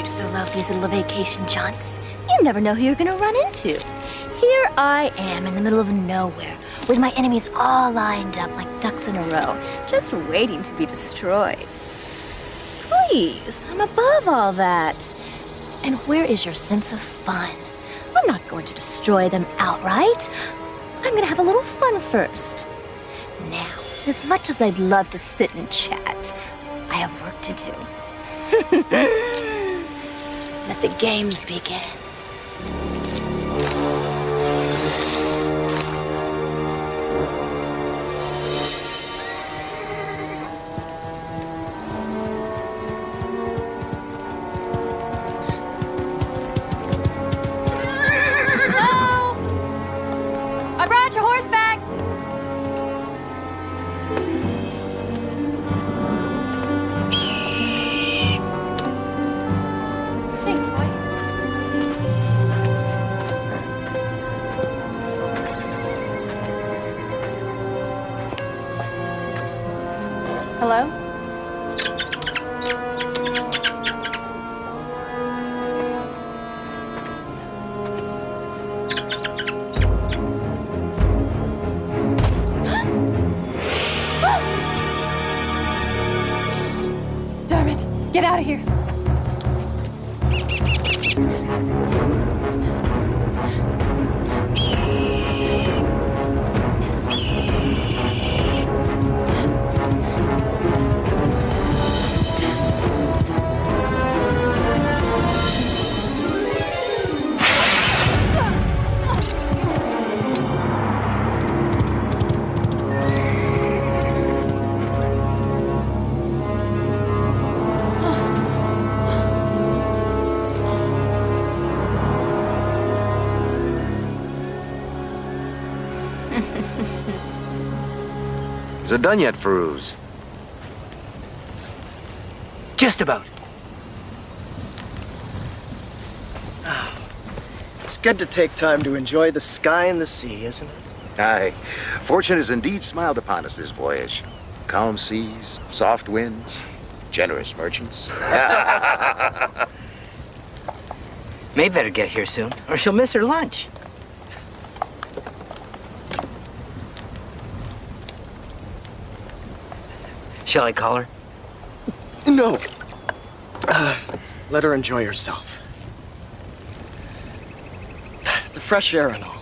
do so love these little vacation jaunts. You never know who you're gonna run into. Here I am in the middle of nowhere, with my enemies all lined up like ducks in a row, just waiting to be destroyed. Please, I'm above all that. And where is your sense of fun? I'm not going to destroy them outright. I'm gonna have a little fun first. Now, as much as I'd love to sit and chat, I have work to do. Let the games begin. Hello? I brought your horse back. Thanks, boy. Hello? Darn it! Get out of here! Is it done yet, Farouz? Just about. It's good to take time to enjoy the sky and the sea, isn't it? Aye. Fortune has indeed smiled upon us this voyage. Calm seas, soft winds, generous merchants. May better get here soon, or she'll miss her lunch. Shall I call her? No. Let her enjoy herself. The fresh air and all.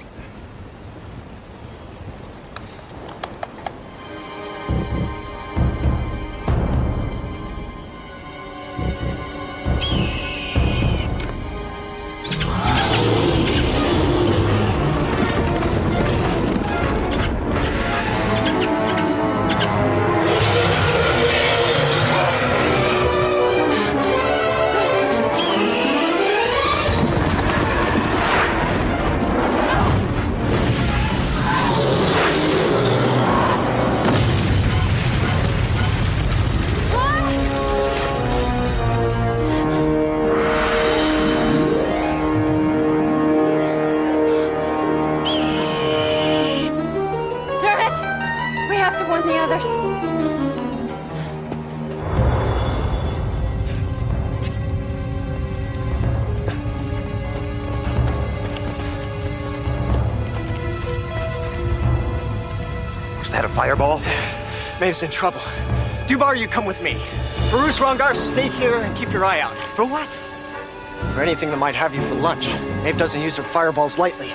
We have to warn the others. Was that a fireball? Maeve's in trouble. Dubar, you come with me. Farouz, Rangar, stay here and keep your eye out. For what? For anything that might have you for lunch. Maeve doesn't use her fireballs lightly.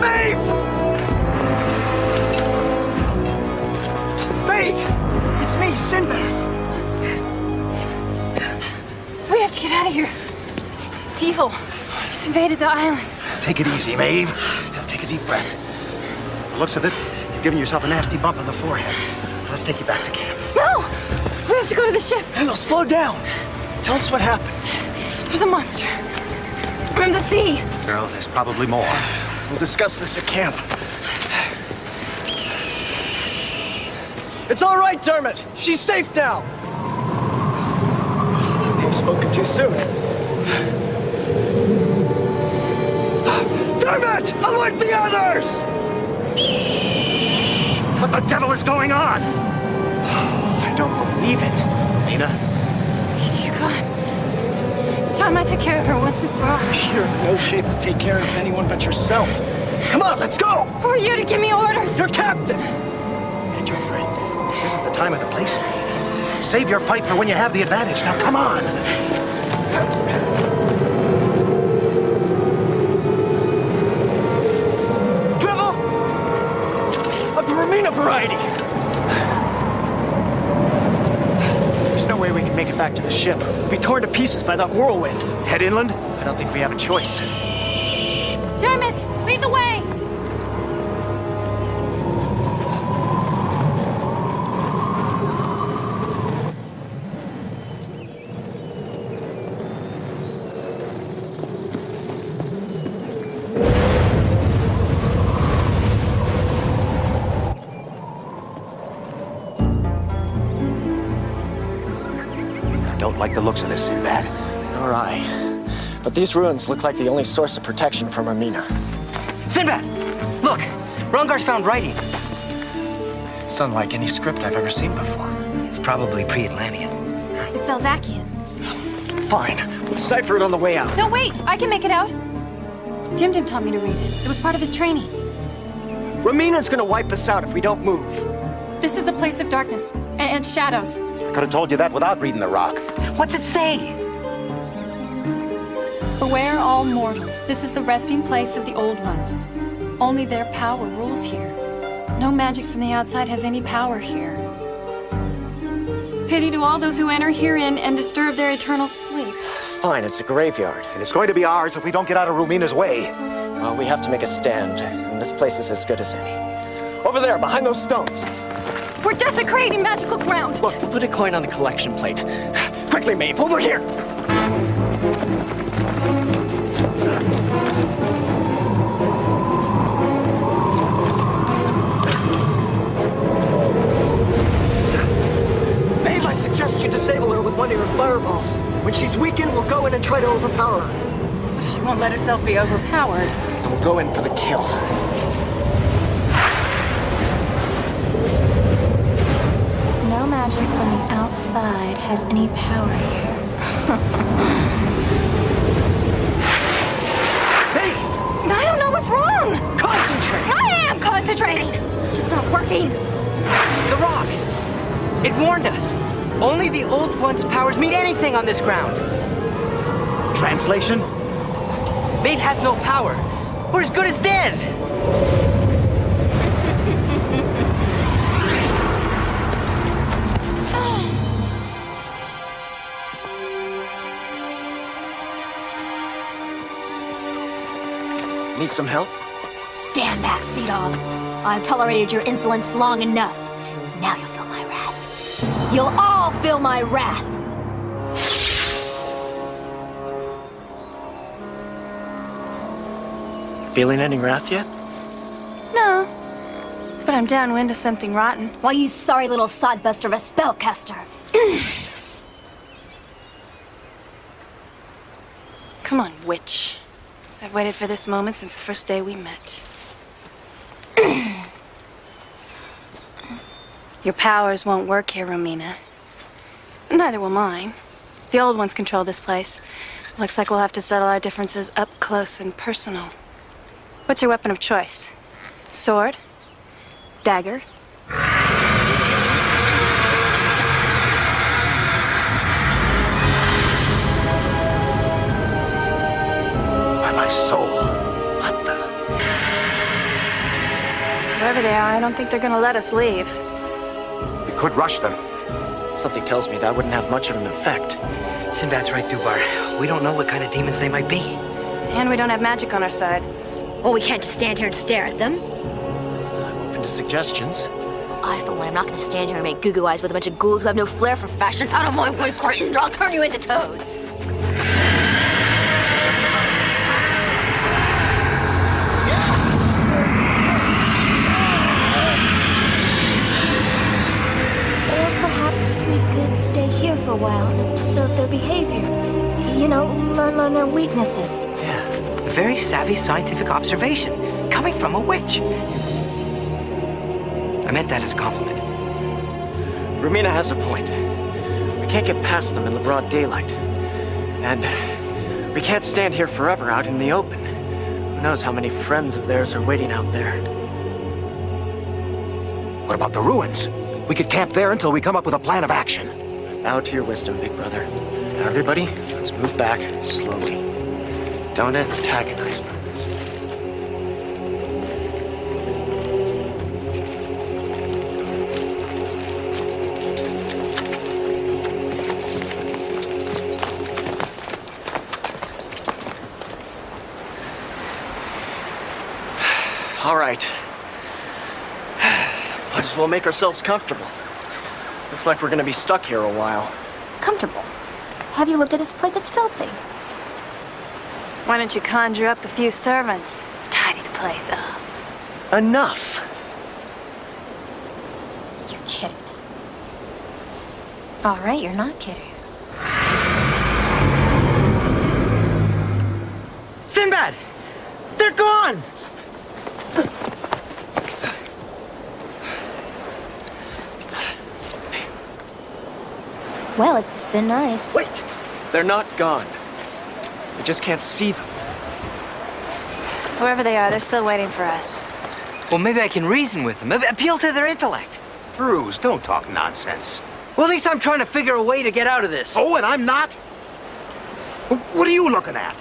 Maeve! Maeve! It's me, Sinbad. We have to get out of here. It's evil. It's invaded the island. Take it easy, Maeve. Now take a deep breath. From the looks of it, you've given yourself a nasty bump on the forehead. Let's take you back to camp. No! We have to go to the ship. No, slow down. Tell us what happened. It was a monster. From the sea. Girl, there's probably more. We'll discuss this at camp. It's all right, Dermot. She's safe now. I've spoken too soon. Dermot! Alert the others! What the devil is going on? I don't believe it. Nina? Dear God. It's time I took care of her once and for all. You're in no shape to take care of anyone but yourself. Come on, let's go! Who are you to give me orders? Your captain! And your friend. This isn't the time or the place, Maeve. Save your fight for when you have the advantage. Now, come on! Dribble! Of the Romina variety! There's no way we can make it back to the ship. We'll be torn to pieces by that whirlwind. Head inland? I don't think we have a choice. Dermot, lead the way! Don't like the looks of this, Sinbad. All right. But these ruins look like the only source of protection from Romina. Sinbad! Look! Rongar's found writing. It's unlike any script I've ever seen before. It's probably pre-Atlantean. It's Alzacian. Fine. We'll decipher it on the way out. No, wait! I can make it out. Dim taught me to read it. It was part of his training. Romina's gonna wipe us out if we don't move. This is a place of darkness and shadows. I could have told you that without reading the rock. What's it say? Beware all mortals. This is the resting place of the old ones. Only their power rules here. No magic from the outside has any power here. Pity to all those who enter herein and disturb their eternal sleep. Fine, it's a graveyard. And it's going to be ours if we don't get out of Rumina's way. Well, we have to make a stand, and this place is as good as any. Over there, behind those stones. We're desecrating magical ground. Look, put a coin on the collection plate. Quickly, Maeve, over here! Maeve, I suggest you disable her with one of your fireballs. When she's weakened, we'll go in and try to overpower her. What if she won't let herself be overpowered? And we'll go in for the kill. No magic from the outside has any power here. Maeve! I don't know what's wrong. Concentrate! I am concentrating. It's just not working. The rock! It warned us. Only the old one's powers mean anything on this ground. Translation? Maeve has no power. We're as good as dead. Need some help? Stand back, Sea Dog. I've tolerated your insolence long enough. Now you'll feel my wrath. You'll all feel my wrath. Feeling any wrath yet? No, but I'm downwind of something rotten. Why, you sorry little sodbuster of a spellcaster. Come on, witch. I've waited for this moment since the first day we met. Your powers won't work here, Romina. Neither will mine. The old ones control this place. Looks like we'll have to settle our differences up close and personal. What's your weapon of choice? Sword? Dagger? By my soul, Wherever they are, I don't think they're gonna let us leave. We could rush them. Something tells me that wouldn't have much of an effect. Sinbad's right, Dubar. We don't know what kind of demons they might be. And we don't have magic on our side. Well, we can't just stand here and stare at them. I'm open to suggestions. I, for one, am not going to stand here and make goo-goo eyes with a bunch of ghouls who have no flair for fashion. Out of my way, Creighton, or I'll turn you into toads. Or perhaps we could stay here for a while and observe their behavior. You know, learn their weaknesses. Yeah, a very savvy scientific observation, coming from a witch. I meant that as a compliment. Romina has a point. We can't get past them in the broad daylight. And we can't stand here forever out in the open. Who knows how many friends of theirs are waiting out there. What about the ruins? We could camp there until we come up with a plan of action. Bow to your wisdom, big brother. Now everybody, let's move back slowly. Don't antagonize them. All right. Might as well make ourselves comfortable. Looks like we're gonna be stuck here a while. Comfortable. Have you looked at this place? It's filthy. Why don't you conjure up a few servants? Tidy the place up. Enough! You're kidding. All right, you're not kidding. Sinbad! They're gone! Well, it's been nice. Wait! They're not gone. We just can't see them. Whoever they are, they're still waiting for us. Well, maybe I can reason with them, appeal to their intellect. Bruce, don't talk nonsense. Well, at least I'm trying to figure a way to get out of this. Oh, and I'm not? What are you looking at?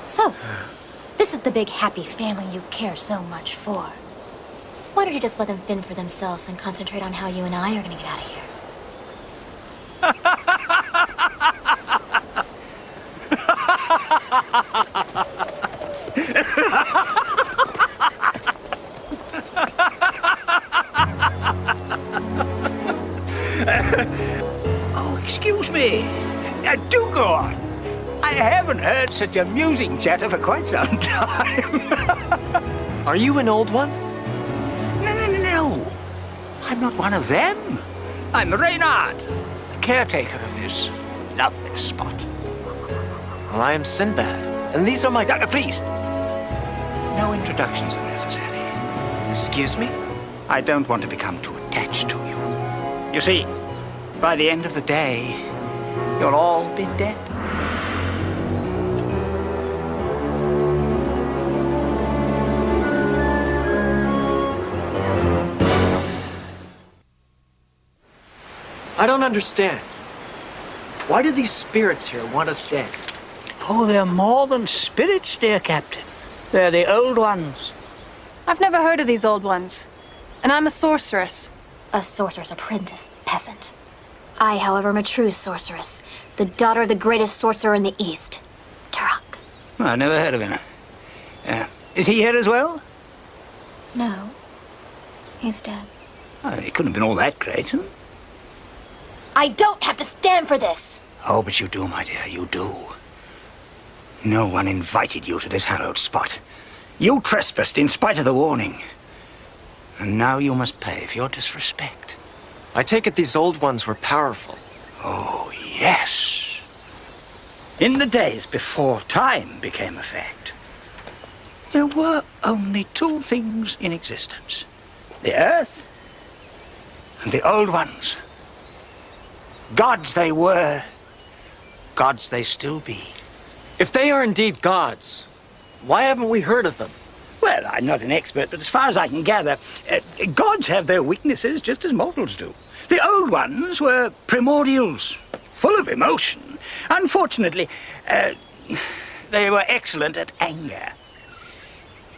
So, this is the big happy family you care so much for. Why don't you just let them fend for themselves and concentrate on how you and I are gonna get out of here? Oh, excuse me. Do go on. I haven't heard such amusing chatter for quite some time. Are you an old one? No. I'm not one of them. I'm Reynard, the caretaker of this lovely spot. Well, I am Sinbad, and these are my... Please. No introductions are necessary. Excuse me? I don't want to become too attached to you. You see, by the end of the day, you'll all be dead. I don't understand. Why do these spirits here want us dead? Oh, they're more than spirits, dear Captain. They're the old ones. I've never heard of these old ones. And I'm a sorceress. A sorcerer's apprentice, peasant. I, however, am a true sorceress, the daughter of the greatest sorcerer in the East, Turok. I never heard of him. Is he here as well? No, he's dead. Oh, he couldn't have been all that great, huh? I don't have to stand for this! Oh, but you do, my dear, you do. No one invited you to this hallowed spot. You trespassed in spite of the warning. And now you must pay for your disrespect. I take it these old ones were powerful. Oh, yes. In the days before time became a fact, there were only two things in existence. The earth and the old ones. Gods they were, gods they still be. If they are indeed gods, why haven't we heard of them? Well, I'm not an expert, but as far as I can gather, gods have their weaknesses just as mortals do. The old ones were primordials, full of emotion. Unfortunately, they were excellent at anger.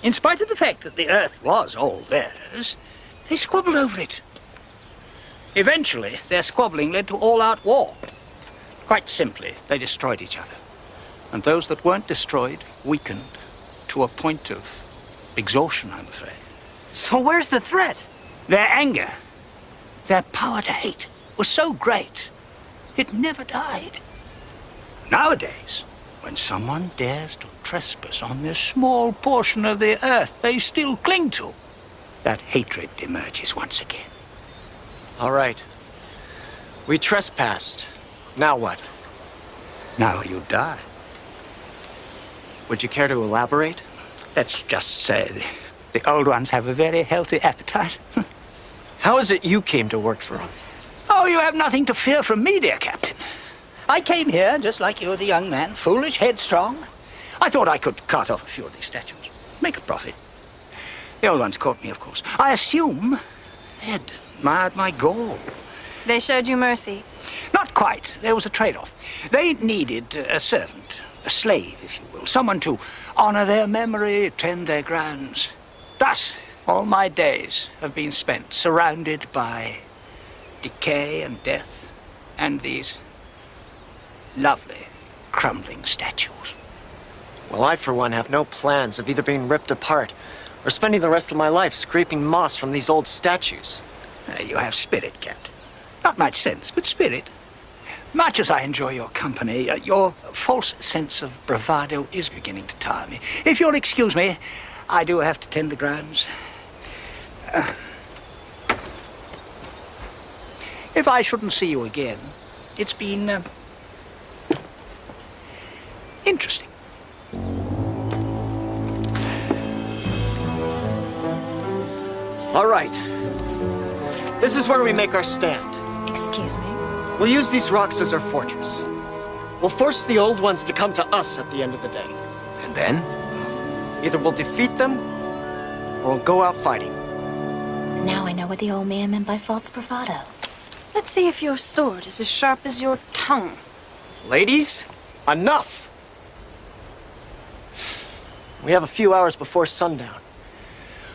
In spite of the fact that the Earth was all theirs, they squabbled over it. Eventually, their squabbling led to all-out war. Quite simply, they destroyed each other. And those that weren't destroyed weakened to a point of exhaustion, I'm afraid. So where's the threat? Their anger, their power to hate, was so great, it never died. Nowadays, when someone dares to trespass on this small portion of the Earth they still cling to, that hatred emerges once again. All right. We trespassed. Now what? Now you die. Would you care to elaborate? Let's just say the old ones have a very healthy appetite. How is it you came to work for them? Oh, you have nothing to fear from me, dear Captain. I came here just like you as a young man, foolish, headstrong. I thought I could cut off a few of these statues, make a profit. The old ones caught me, of course. I assume they'd admired my gall. They showed you mercy. Not quite. There was a trade-off. They needed a servant, a slave, if you will, someone to honor their memory, tend their grounds. Thus, all my days have been spent surrounded by decay and death and these lovely, crumbling statues. Well, I, for one, have no plans of either being ripped apart or spending the rest of my life scraping moss from these old statues. You have spirit, Captain. Not much sense, but spirit. Much as I enjoy your company, your false sense of bravado is beginning to tire me. If you'll excuse me, I do have to tend the grounds. If I shouldn't see you again, it's been interesting. All right. This is where we make our stand. Excuse me? We'll use these rocks as our fortress. We'll force the old ones to come to us at the end of the day. And then? Either we'll defeat them, or we'll go out fighting. Now I know what the old man meant by false bravado. Let's see if your sword is as sharp as your tongue. Ladies, enough! We have a few hours before sundown.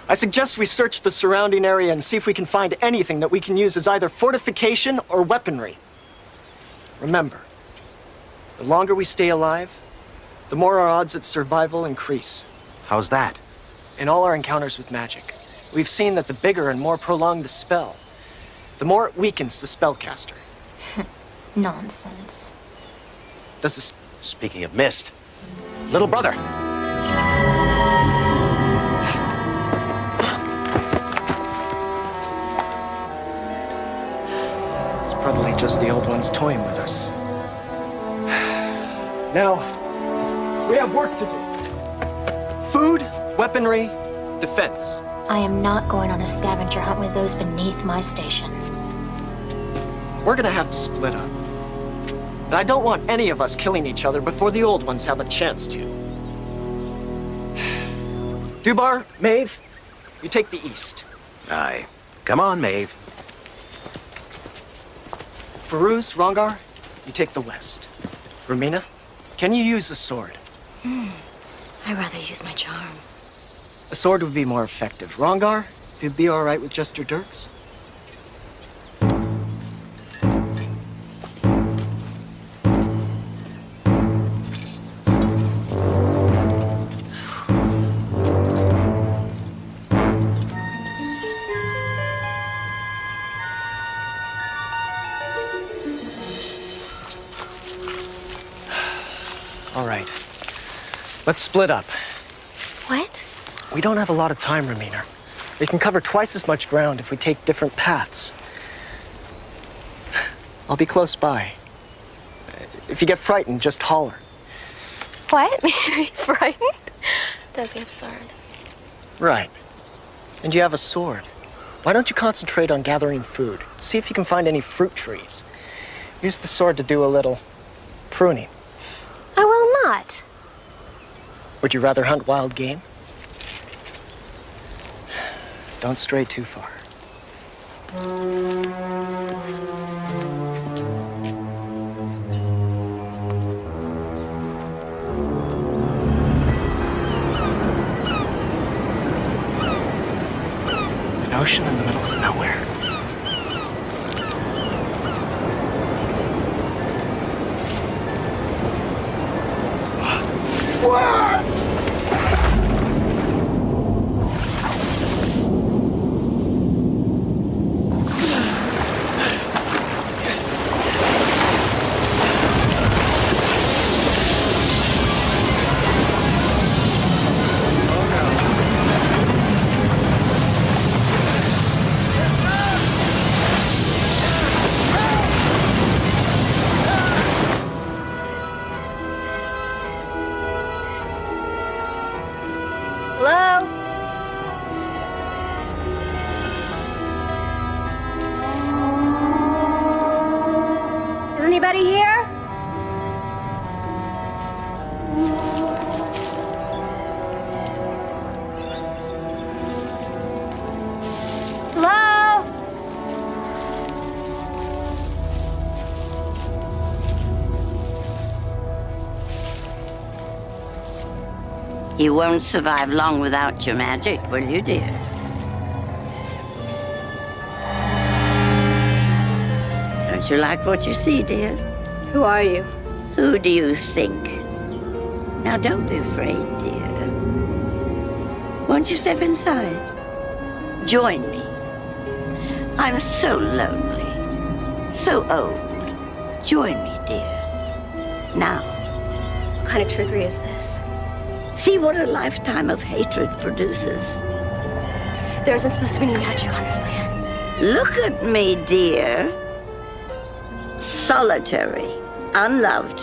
I suggest we search the surrounding area and see if we can find anything that we can use as either fortification or weaponry. Remember, the longer we stay alive, the more our odds at survival increase. How's that? In all our encounters with magic, we've seen that the bigger and more prolonged the spell, the more it weakens the spellcaster. Nonsense. Does this... Speaking of mist, little brother. It's probably just the old ones toying with us. Now, we have work to do. Food, weaponry, defense. I am not going on a scavenger hunt with those beneath my station. We're gonna have to split up. And I don't want any of us killing each other before the old ones have a chance to. Dubar, Maeve, you take the east. Aye. Come on, Maeve. Faruz, Rongar, you take the west. Romina, can you use a sword? I'd rather use my charm. A sword would be more effective. Rongar, if you'd be all right with just your dirks? All right. Let's split up. What? We don't have a lot of time, Romina. We can cover twice as much ground if we take different paths. I'll be close by. If you get frightened, just holler. What? Are you frightened? Don't be absurd. Right. And you have a sword. Why don't you concentrate on gathering food? See if you can find any fruit trees. Use the sword to do a little pruning. I will not. Would you rather hunt wild game? Don't stray too far. ocean in the middle of nowhere. Hello? Is anybody here? Hello? You won't survive long without your magic, will you, dear? Don't you like what you see, dear? Who are you? Who do you think? Now, don't be afraid, dear. Won't you step inside? Join me. I'm so lonely, so old. Join me, dear. Now, What kind of trickery is this? see what a lifetime of hatred produces. There isn't supposed to be any magic on this land. Look at me, dear. Solitary, unloved,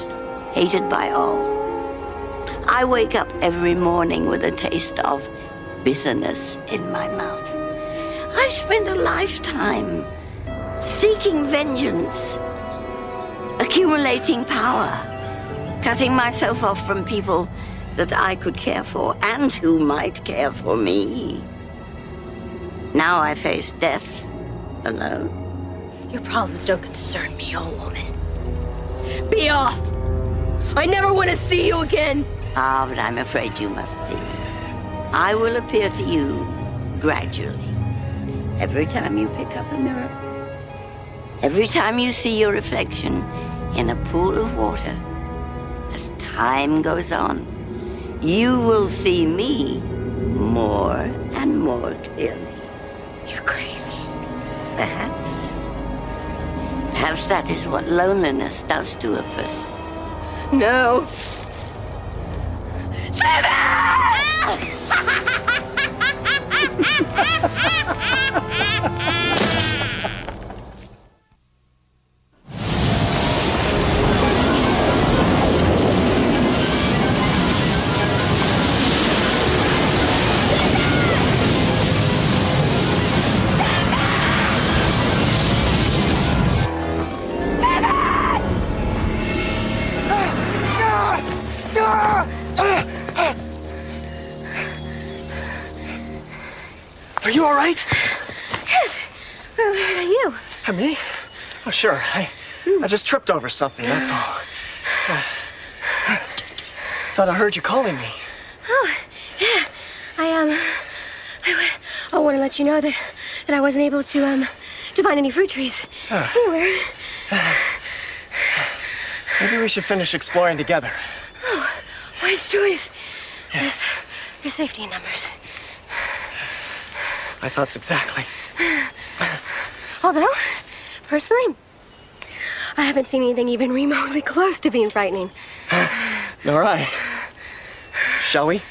hated by all. I wake up every morning with a taste of bitterness in my mouth. I've spent a lifetime seeking vengeance, accumulating power, cutting myself off from people that I could care for and who might care for me. Now I face death alone. Your problems don't concern me, old woman. Be off! I never want to see you again! Ah, but I'm afraid you must see. I will appear to you gradually. Every time you pick up a mirror, every time you see your reflection in a pool of water, as time goes on, you will see me more and more clearly. You're crazy. Perhaps. Perhaps that is what loneliness does to a person. No. Are you all right? Yes. What about you? Me? Oh, sure. I just tripped over something, that's all. Thought I heard you calling me. Oh, yeah. I want to let you know that I wasn't able to find any fruit trees anywhere. Maybe we should finish exploring together. Oh, wise choice. There's safety in numbers. My thoughts exactly. Although, personally, I haven't seen anything even remotely close to being frightening. All right. Shall we?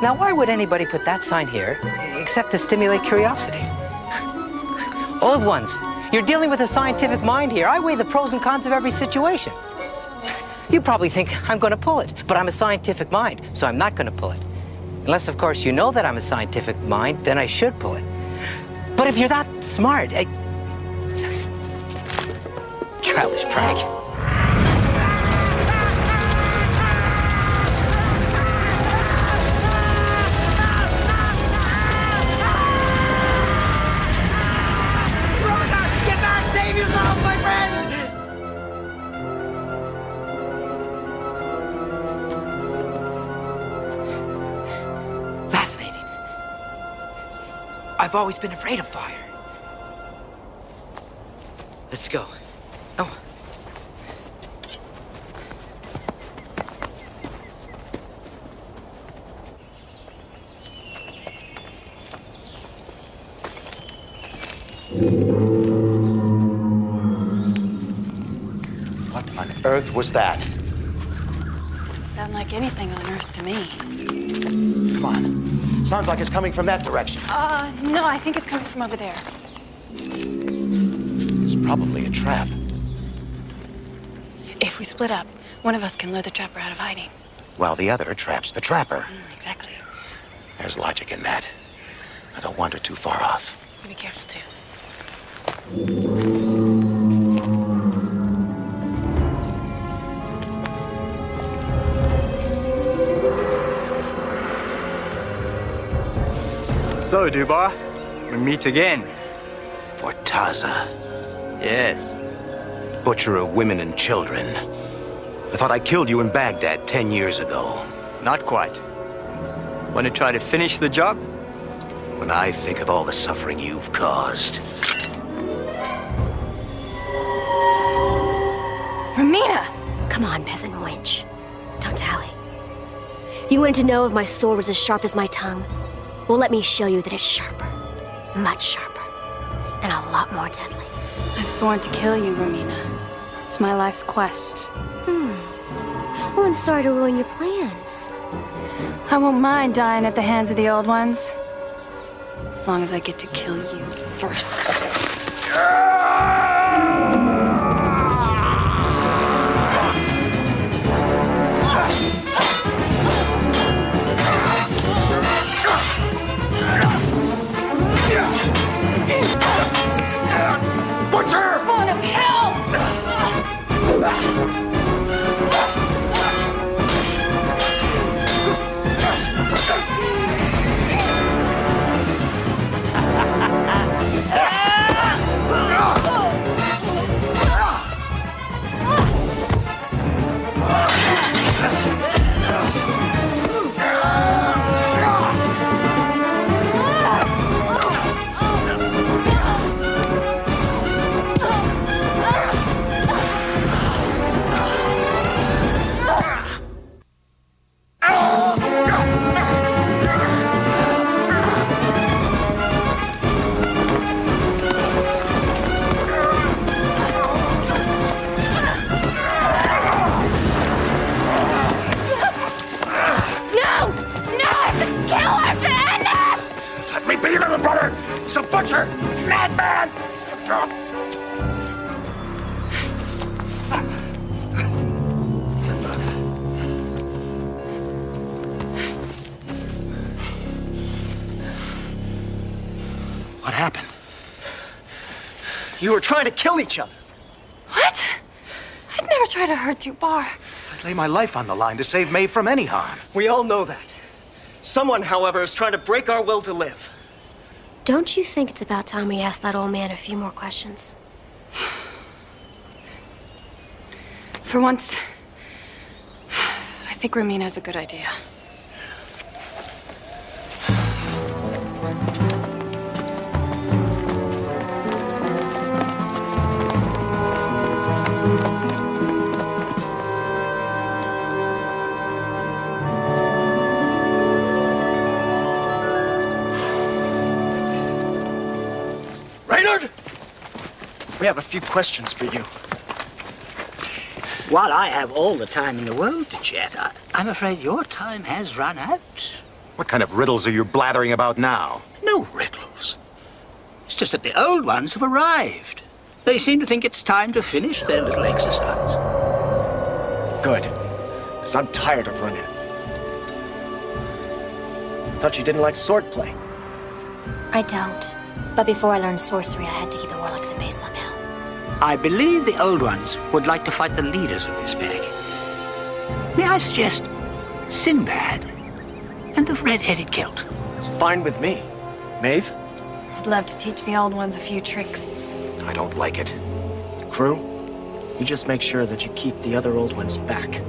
Now, why would anybody put that sign here except to stimulate curiosity? Old ones, you're dealing with a scientific mind here. I weigh the pros and cons of every situation. You probably think I'm going to pull it, but I'm a scientific mind, so I'm not going to pull it. Unless, of course, you know that I'm a scientific mind, then I should pull it. But if you're that smart, childish prank. Get back! Save yourself, my friend! Fascinating. I've always been afraid of fire. Let's go. Oh. What on earth was that? Sound like anything on Earth to me. Come on. Sounds like it's coming from that direction. No, I think it's coming from over there. It's probably a trap. If we split up, one of us can lure the trapper out of hiding. While the other traps the trapper. Exactly. There's logic in that. I don't wander too far off. Be careful, too. So, Dubar, we meet again. For Taza, Yes. butcher of women and children. I thought I killed you in Baghdad 10 years ago. Not quite. Want to try to finish the job? When I think of all the suffering you've caused. Romina! Come on, peasant wench. Don't tally. You wanted to know if my sword was as sharp as my tongue? Well, let me show you that it's sharper. Much sharper. And a lot more deadly. I've sworn to kill you, Romina. It's my life's quest. Well, I'm sorry to ruin your plans. I won't mind dying at the hands of the old ones. As long as I get to kill you first. Butcher! Spawn of hell! Let me be, little brother! He's a butcher! Madman! What happened? You were trying to kill each other. What? I'd never try to hurt you, Bar. I'd lay my life on the line to save Mae from any harm. We all know that. Someone, however, is trying to break our will to live. Don't you think it's about time we asked that old man a few more questions? For once, I think Romina's a good idea. Reynard! We have a few questions for you. While I have all the time in the world to chat, I'm afraid your time has run out. What kind of riddles are you blathering about now? No riddles. It's just that the old ones have arrived. They seem to think it's time to finish their little exercise. Good. Because I'm tired of running. I thought you didn't like swordplay. I don't. But before I learned sorcery, I had to keep the warlocks at bay somehow. I believe the old ones would like to fight the leaders of this pack. May I suggest Sinbad and the red-headed Celt? It's fine with me. Maeve? I'd love to teach the old ones a few tricks. I don't like it. Crew? You just make sure that you keep the other old ones back.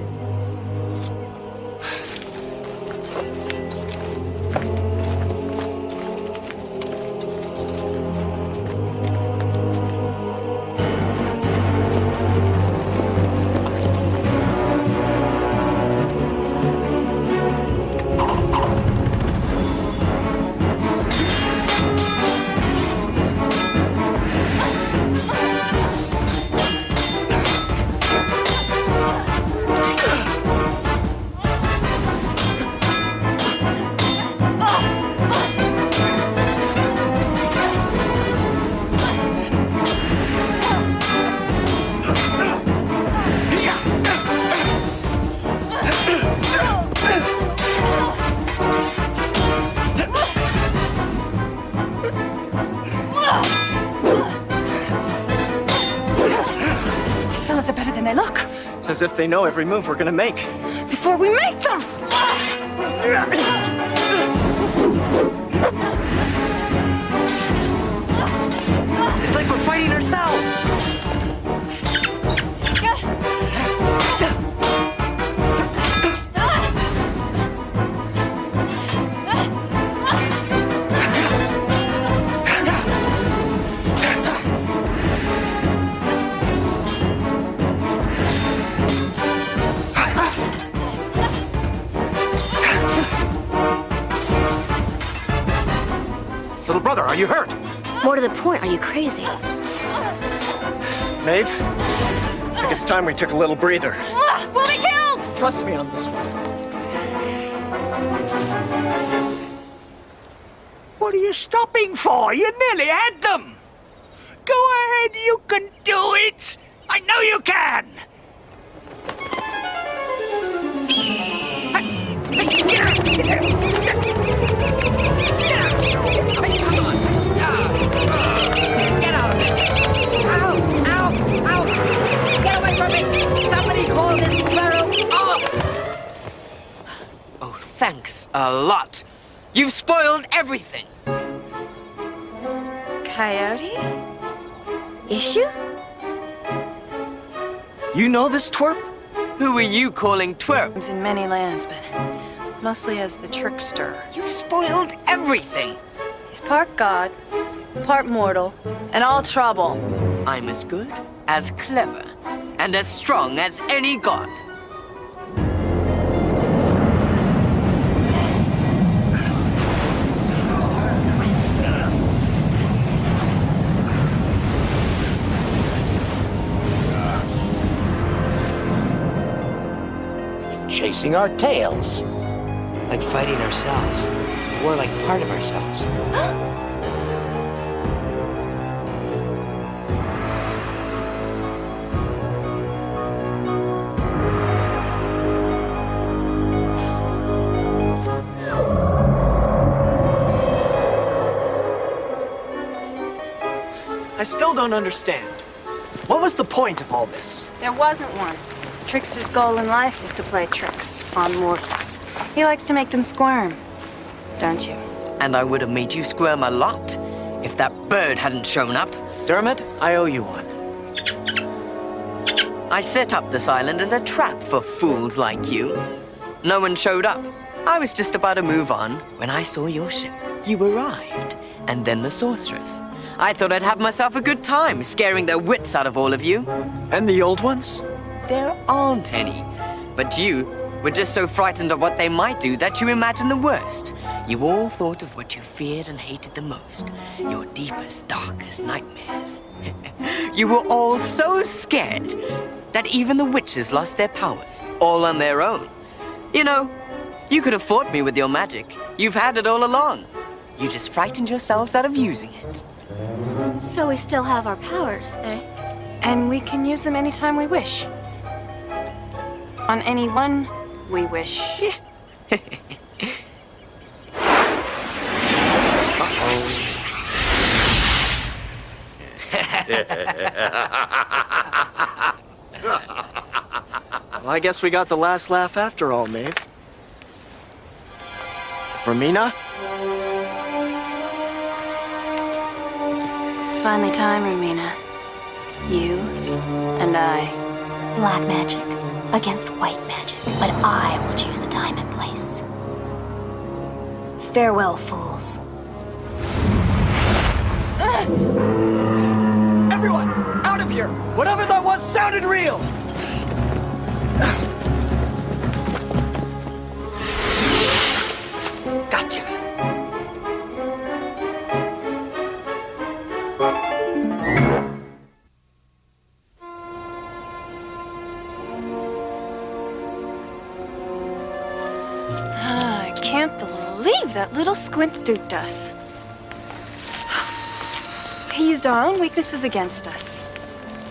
These fellas are better than they look. It's as if they know every move we're gonna make. Before we make them! It's like we're fighting ourselves. Little brother, are you hurt? More to the point, are you crazy? Maeve? I think it's time we took a little breather. We'll be killed! Trust me on this one. What are you stopping for? You nearly had them. Go ahead, you can do it. I know you can. Get out of it! Ow! Ow! Ow! Get away from me! Somebody call this barrel off! Oh, thanks a lot. You've spoiled everything. Coyote? Issue? You know this twerp? Who are you calling twerp? Lives in many lands, but mostly as the trickster. You've spoiled everything. He's part god, part mortal, and all trouble. I'm as good, as clever, and as strong as any god. Chasing our tails. Like fighting ourselves. We're like part of ourselves. I still don't understand. What was the point of all this? There wasn't one. Trickster's goal in life is to play tricks on mortals. He likes to make them squirm, don't you? And I would have made you squirm a lot if that bird hadn't shown up. Dermot, I owe you one. I set up this island as a trap for fools like you. No one showed up. I was just about to move on when I saw your ship. You arrived, and then the sorceress. I thought I'd have myself a good time scaring the wits out of all of you. And the old ones? There aren't any. But you were just so frightened of what they might do that you imagined the worst. You all thought of what you feared and hated the most. Your deepest, darkest nightmares. You were all so scared that even the witches lost their powers, all on their own. You know, You could have fought me with your magic. You've had it all along. You just frightened yourselves out of using it. So we still have our powers, eh? And we can use them anytime we wish. On anyone we wish. Well, I guess we got the last laugh after all, Maeve. Romina? It's finally time, Romina. You and I. Black magic against white magic, but I will choose the time and place. Farewell, fools. Everyone, out of here! Whatever that was sounded real! Gotcha. I can't believe that little squint duped us. He used our own weaknesses against us.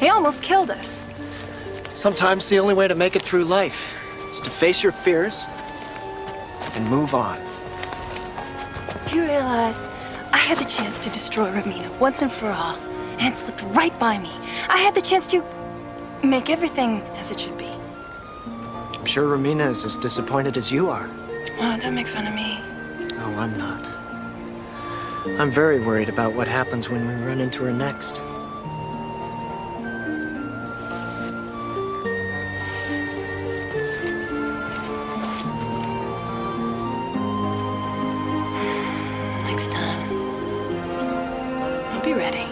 He almost killed us. Sometimes the only way to make it through life is to face your fears and move on. Do you realize I had the chance to destroy Romina once and for all, and it slipped right by me. I had the chance to make everything as it should be. I'm sure Romina is as disappointed as you are. Oh, don't make fun of me. Oh, I'm not. I'm very worried about what happens when we run into her next. Next time, I'll be ready.